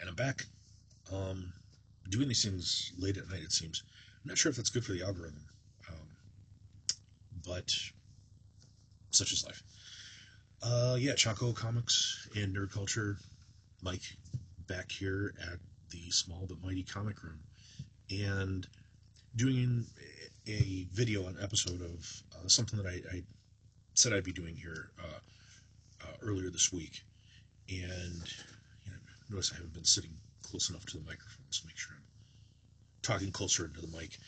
And I'm back. Um, Doing these things late at night, it seems. I'm not sure if that's good for the algorithm, um, but such is life. Yeah, Choco Comics and Nerd Culture. Mike back here at the small but mighty comic room, and doing a video, an episode of something that I said I'd be doing here earlier this week. And notice I haven't been sitting close enough to the microphone, so make sure I'm talking closer into the mic.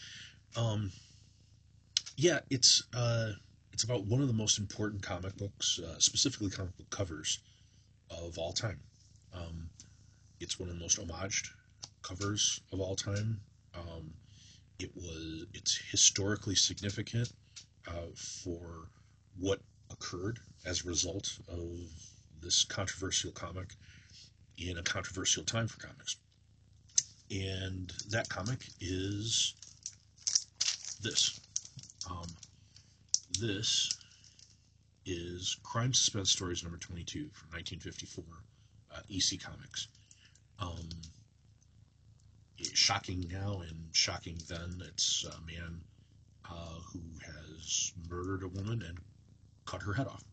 Um, yeah, it's about one of the most important comic books, specifically comic book covers of all time. Um, it's one of the most homaged covers of all time. Um, it's historically significant for what occurred as a result of this controversial comic in a controversial time for comics. And that comic is this. Um, this is Crime Suspense Stories number 22 from 1954, EC Comics. Um, Shocking now and shocking then. It's a man who has murdered a woman and cut her head off,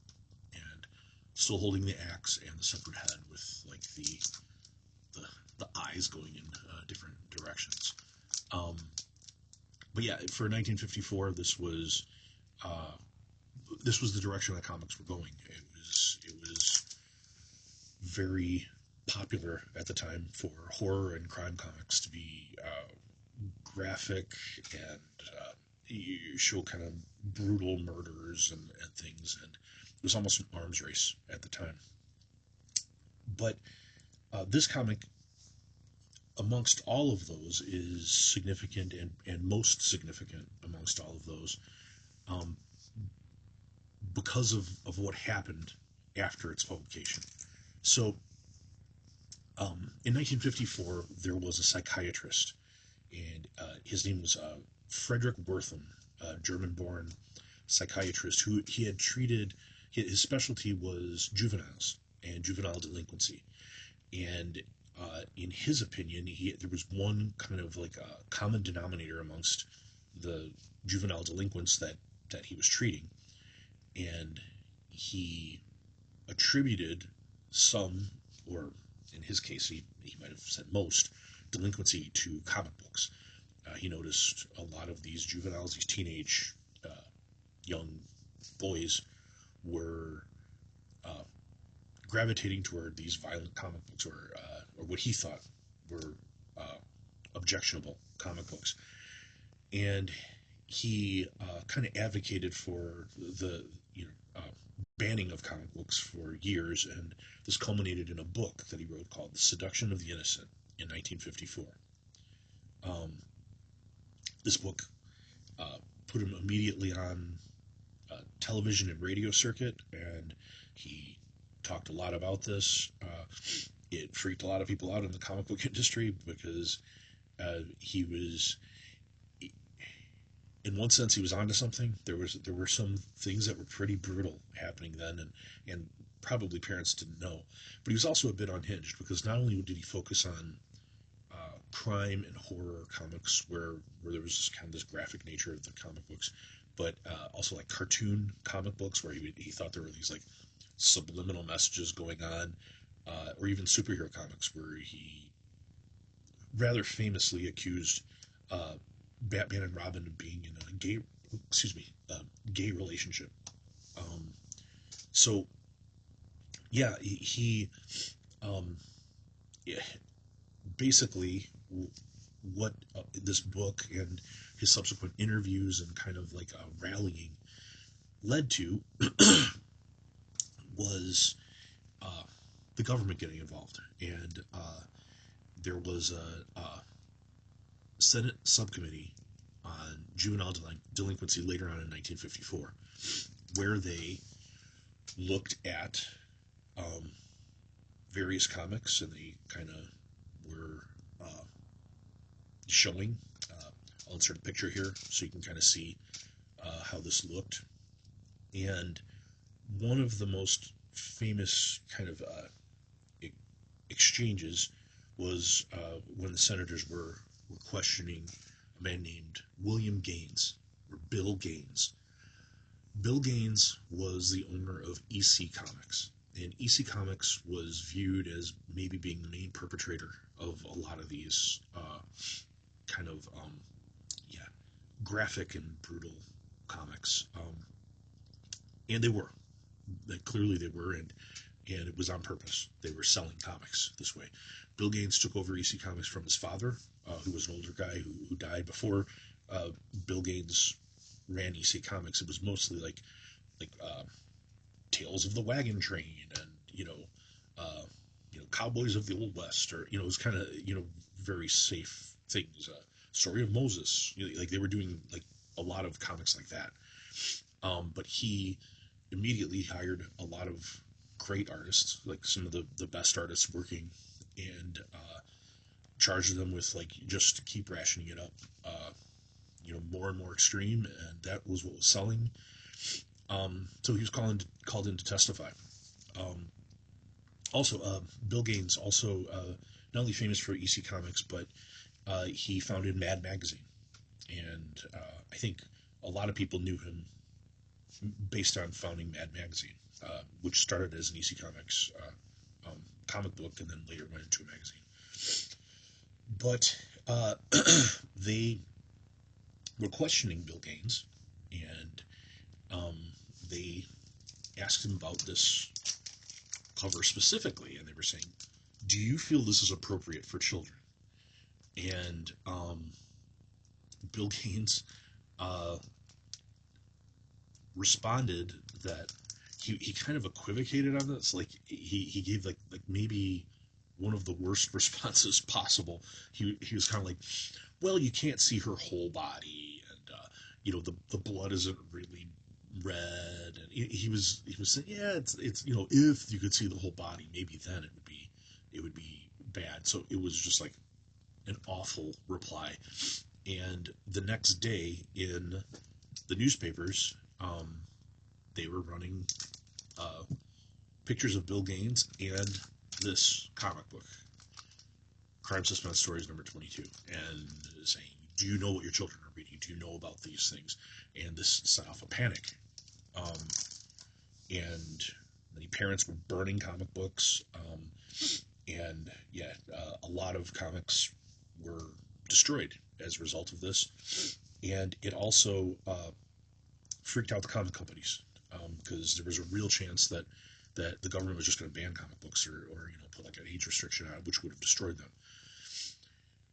and still holding the axe and the separate head with like the, the eyes going in different directions. Um, but yeah, for 1954, uh, this was the direction that comics were going. It was very popular at the time for horror and crime comics to be graphic and you show kind of brutal murders and things, and it was almost an arms race at the time. But this comic, amongst all of those, is significant and most significant amongst all of those um, because of what happened after its publication. So, in 1954, there was a psychiatrist, and his name was Frederick Wertham, a German-born psychiatrist who he had treated. His specialty was juveniles and juvenile delinquency, and in his opinion, there was one kind of like a common denominator amongst the juvenile delinquents that he was treating, and he attributed some, or in his case, he might have said most, delinquency to comic books. He noticed a lot of these juveniles, these teenage young boys, were uh, gravitating toward these violent comic books, or what he thought were uh, objectionable comic books. And he kind of advocated for the banning of comic books for years, and this culminated in a book that he wrote called "The Seduction of the Innocent" in 1954. Um, this book put him immediately on television and radio circuit, and he talked a lot about this. It freaked a lot of people out in the comic book industry because he was, in one sense, he was onto something. There were some things that were pretty brutal happening then, and probably parents didn't know. But he was also a bit unhinged because not only did he focus on crime and horror comics, where there was this kind of this graphic nature of the comic books, but also like cartoon comic books where he thought there were these like subliminal messages going on, or even superhero comics where he rather famously accused uh, Batman and Robin of being in a gay relationship. Um, so yeah, he um, yeah, basically what this book and his subsequent interviews and kind of like rallying led to was uh, the government getting involved, and there was a Senate subcommittee on juvenile delinquency later on in 1954, where they looked at um, various comics, and they kind of were showing. I'll insert a picture here so you can kind of see how this looked. And one of the most famous kind of exchanges was when the senators were questioning a man named William Gaines, or Bill Gaines. Bill Gaines was the owner of EC Comics, and EC Comics was viewed as maybe being the main perpetrator of a lot of these kind of yeah, graphic and brutal comics, and they were. Like, clearly they were, and it was on purpose. They were selling comics this way. Bill Gaines took over EC Comics from his father, who was an older guy who died before Bill Gaines ran EC Comics. It was mostly like Tales of the Wagon Train, and uh, Cowboys of the Old West, or it was kind of very safe things. Story of Moses, like they were doing like a lot of comics like that. But he immediately hired a lot of great artists, like some of the best artists working, and charged them with like just to keep rationing it up, more and more extreme, and that was what was selling. So he was called in to testify. Um, Also, Bill Gaines also not only famous for EC Comics, but he founded Mad Magazine, and I think a lot of people knew him based on founding Mad Magazine, which started as an EC Comics comic book and then later went into a magazine. But they were questioning Bill Gaines, and um, they asked him about this cover specifically, and they were saying, "Do you feel this is appropriate for children?" And Bill Gaines uh, responded that he kind of equivocated on this. Like he gave like maybe one of the worst responses possible. He was kind of like, well, you can't see her whole body, and the blood isn't really red, and he was saying, yeah, it's if you could see the whole body, maybe then it would be bad. So it was just like an awful reply. And the next day in the newspapers, they were running uh, pictures of Bill Gaines and this comic book, Crime Suspense Stories number 22, and saying, "Do you know what your children are reading? Do you know about these things?" And this set off a panic. Um, and many parents were burning comic books, and yeah, a lot of comics were destroyed as a result of this. And it also freaked out the comic companies, because there was a real chance that the government was just going to ban comic books, or put like an age restriction on it, which would have destroyed them.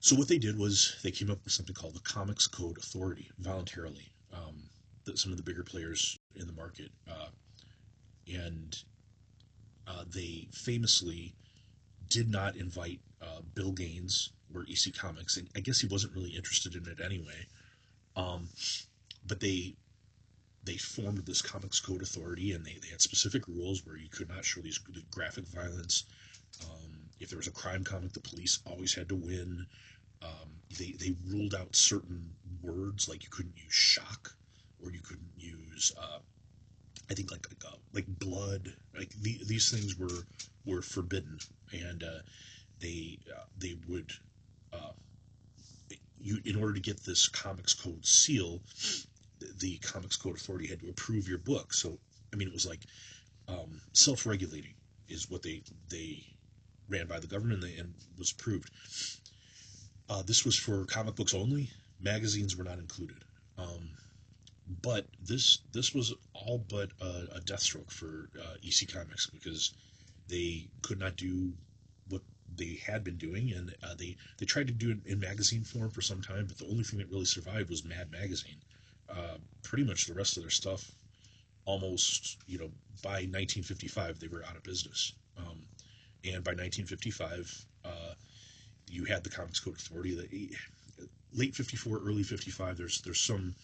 So what they did was they came up with something called the Comics Code Authority voluntarily. That some of the bigger players in the market, and they famously did not invite Bill Gaines or EC Comics, and I guess he wasn't really interested in it anyway. Um, but they formed this Comics Code Authority, and they had specific rules where you could not show these graphic violence. If there was a crime comic, the police always had to win. They ruled out certain words, like you couldn't use shock, or you couldn't use I think like blood. Like these things were forbidden, and they would uh, in order to get this Comics Code seal, the Comics Code Authority had to approve your book. So I mean, it was like self-regulating is what they ran by the government, and was approved. This was for comic books only. Magazines were not included. Um, but this was all but a death stroke for EC Comics, because they could not do what they had been doing, and they tried to do it in magazine form for some time, but the only thing that really survived was Mad Magazine. Pretty much the rest of their stuff, almost, by 1955 they were out of business. And by 1955, you had the Comics Code Authority. Late 54, early 55. There's some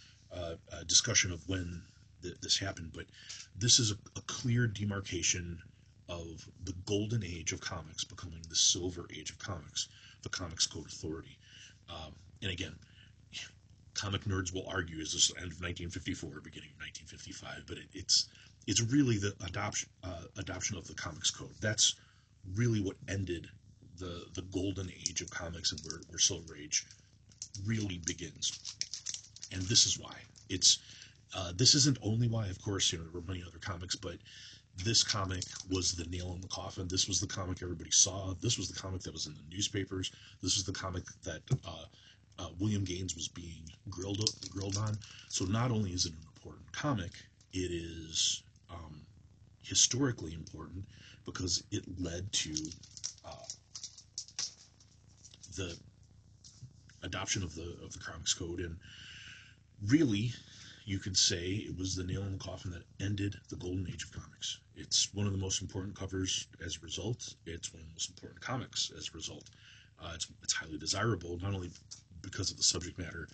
discussion of when this happened, but this is a clear demarcation of the golden age of comics becoming the silver age of comics, the Comics Code Authority. And again, comic nerds will argue, is this the end of 1954, beginning of 1955? But it's really the adoption of the Comics Code. That's really what ended the golden age of comics and where Silver Age really begins. And this is why. It's this isn't only why, of course, there were many other comics, but this comic was the nail in the coffin. This was the comic everybody saw. This was the comic that was in the newspapers. This was the comic that William Gaines was being grilled on. So not only is it an important comic, it is historically important because it led to the adoption of the Comics Code, and really, you could say it was the nail in the coffin that ended the golden age of comics. It's one of the most important covers as a result. It's one of the most important comics as a result. It's highly desirable, not only because of the subject matter,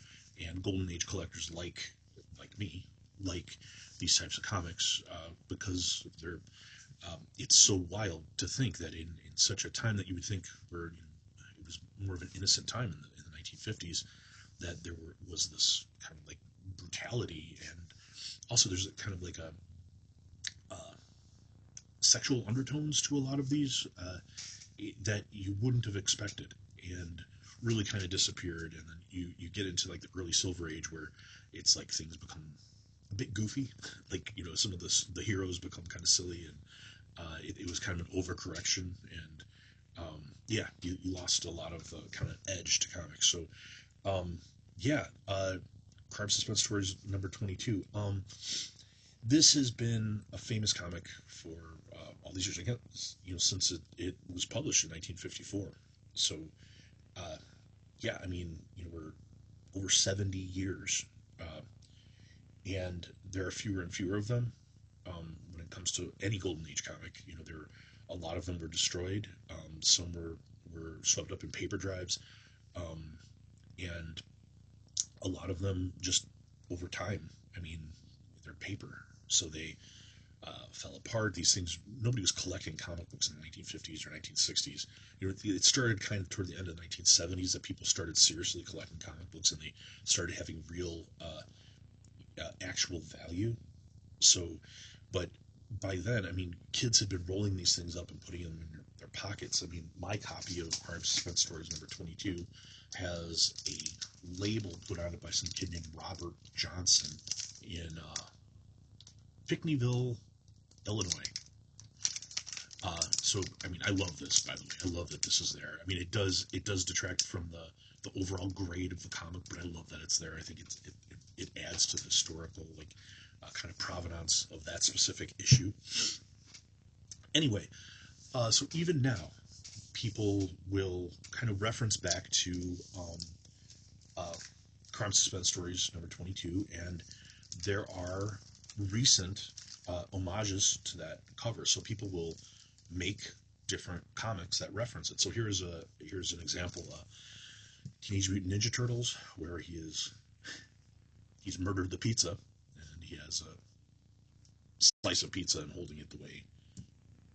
and golden age collectors like me like these types of comics because they're it's so wild to think that in such a time that you would think where it was more of an innocent time in the 1950s, that there was this kind of like brutality, and also there's kind of like a sexual undertones to a lot of these that you wouldn't have expected, and really kind of disappeared. And then you get into like the early Silver Age where it's like things become a bit goofy, like some of the heroes become kind of silly, and it was kind of an overcorrection, and yeah, you lost a lot of the kind of edge to comics. So yeah, Crime Suspense Stories number 22. This has been a famous comic for all these years. I guess since it was published in 1954. So yeah, I mean we're over 70 years, and there are fewer and fewer of them. When it comes to any Golden Age comic, there a lot of them were destroyed. Some were swept up in paper drives, and a lot of them just over time. I mean, they're paper, so they fell apart. These things, nobody was collecting comic books in the 1950s or 1960s. It started kind of toward the end of the 1970s that people started seriously collecting comic books, and they started having real actual value. So, but by then, I mean, kids had been rolling these things up and putting them in their pockets. I mean, my copy of Crime Suspense Stories number 22 has a label put on it by some kid named Robert Johnson in Pinckneyville, Illinois. So, I mean, I love this, by the way. I love that this is there. I mean, it does detract from the overall grade of the comic, but I love that it's there. I think it adds to the historical, kind of provenance of that specific issue. Anyway, so even now, people will kind of reference back to Crime Suspense Stories number 22, and there are recent homages to that cover. So people will make different comics that reference it. So here's an example: Teenage Mutant Ninja Turtles, where he's murdered the pizza, and he has a slice of pizza and holding it the way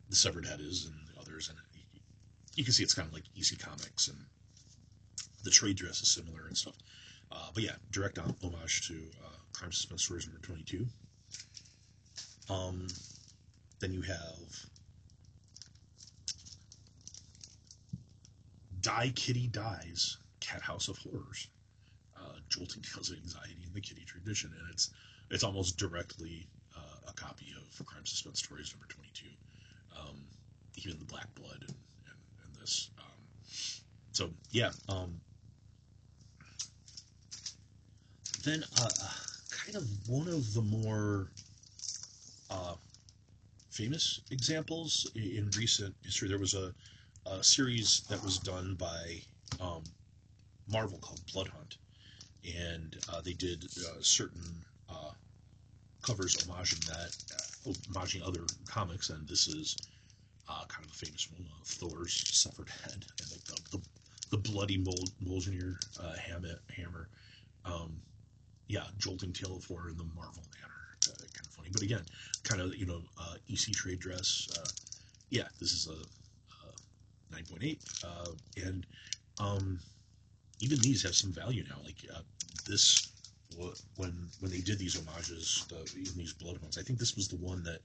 the severed head is, and the others, and you can see it's kind of like EC Comics, and the trade dress is similar and stuff. But yeah, direct homage to Crime Suspense Stories number 22. Then you have Die Kitty Dies, Cat House of Horrors, jolting tales of anxiety in the kitty tradition, and it's almost directly a copy of Crime Suspense Stories number 22. Even the Black Blood and this. So yeah. Then kind of one of the more famous examples in recent history, there was a series that was done by Marvel called Blood Hunt, and they did certain covers homaging other comics, and this is kind of a famous one, Thor's severed head, and the bloody Mjolnir hammer. Yeah, jolting tale of horror in the Marvel manner. Kind of funny, but again, kind of EC trade dress. Yeah, this is a 9.8, and even these have some value now. Like this, when they did these homages, even these blood ones, I think this was the one that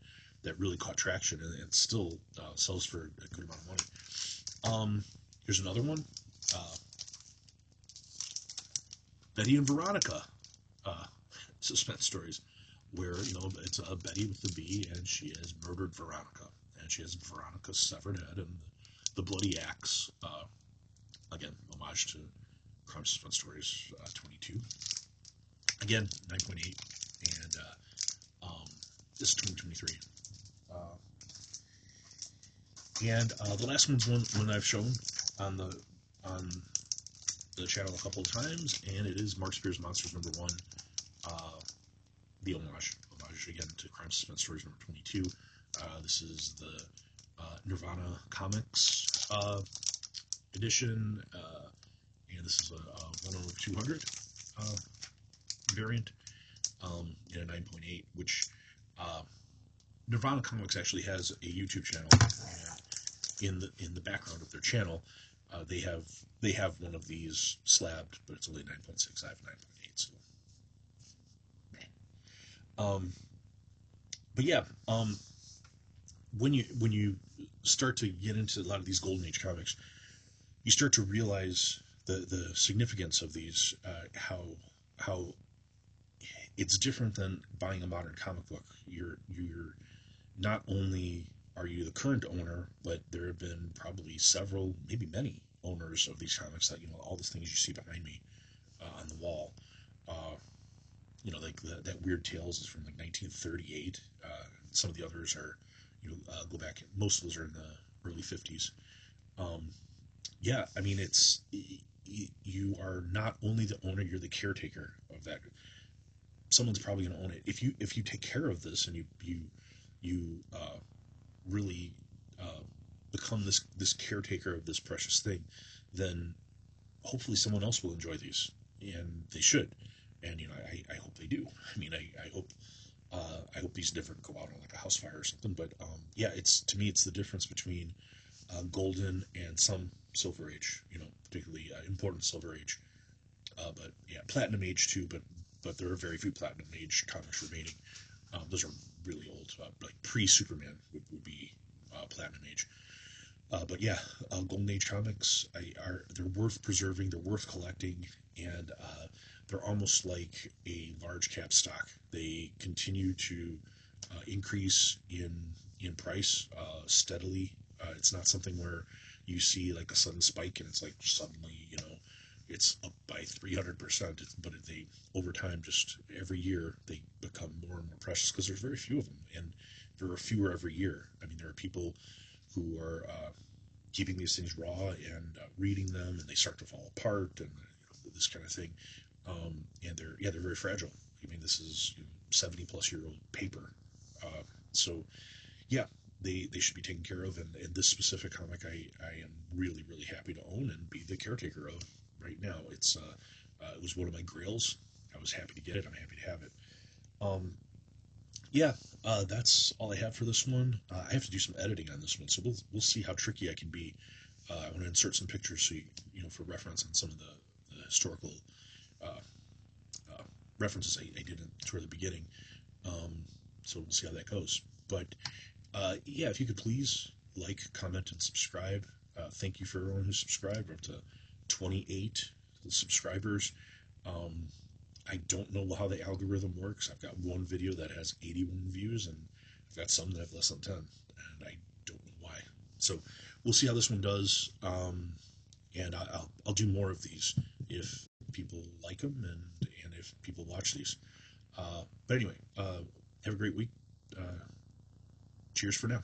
really caught traction and still sells for a good amount of money. Here's another one. Uh, Betty and Veronica uh, suspense stories, where it's Betty with the B, and she has murdered Veronica, and she has Veronica's severed head and the bloody axe. Again, homage to Crime Suspense Stories 22. Again, 9.8, and this is 2023. Uh, and the last one's one I've shown on the channel a couple of times, and it is Mark Spears Monsters #1. Uh, the homage again to Crime Suspense Stories #22. This is the Nirvana Comics edition, and this is a 1/200 variant in a 9.8, which uh, Nirvana Comics actually has a YouTube channel, and in the background of their channel, they have one of these slabbed, but it's only 9.6. I have 9.8, so. Um, but yeah, when you start to get into a lot of these Golden Age comics, you start to realize the significance of these, how it's different than buying a modern comic book. You're not only are you the current owner, but there have been probably several, maybe many owners of these comics that all the things you see behind me on the wall. Uh, like that Weird Tales is from like 1938. Some of the others are, go back. Most of those are in the early 50s. Um, yeah, I mean, you are not only the owner, you're the caretaker of that. Someone's probably going to own it if you take care of this, and you really become this caretaker of this precious thing. Then hopefully someone else will enjoy these, and they should. And I hope they do. I mean, I hope these never go out on like a house fire or something. But yeah, to me it's the difference between golden and some silver age. Particularly important silver age. But yeah, platinum age too. But there are very few platinum age comics remaining. Those are really old. Like pre-Superman would be platinum age. But yeah, Golden Age comics they're worth preserving. They're worth collecting, and they're almost like a large cap stock. They continue to increase in price steadily. It's not something where you see like a sudden spike and it's like suddenly it's up by 300%. But they over time, just every year, they become more and more precious because there's very few of them, and there are fewer every year. I mean, there are people who are keeping these things raw and reading them, and they start to fall apart, and this kind of thing. And they're very fragile. I mean, this is 70-plus-year-old paper. So yeah, they should be taken care of. And this specific comic, I am really really happy to own and be the caretaker of right now. It was one of my grails. I was happy to get it. I'm happy to have it. Um, yeah, that's all I have for this one. I have to do some editing on this one, so we'll see how tricky I can be. I want to insert some pictures so for reference on some of the historical uh, uh, references I did toward the beginning. Um, so we'll see how that goes. But yeah, if you could please like, comment, and subscribe. Thank you for everyone who subscribed. We're up to 28 subscribers. Um, I don't know how the algorithm works. I've got one video that has 81 views, and I've got some that have less than 10, and I don't know why. So we'll see how this one does, and I'll do more of these if people like them and if people watch these. But anyway, have a great week. Cheers for now.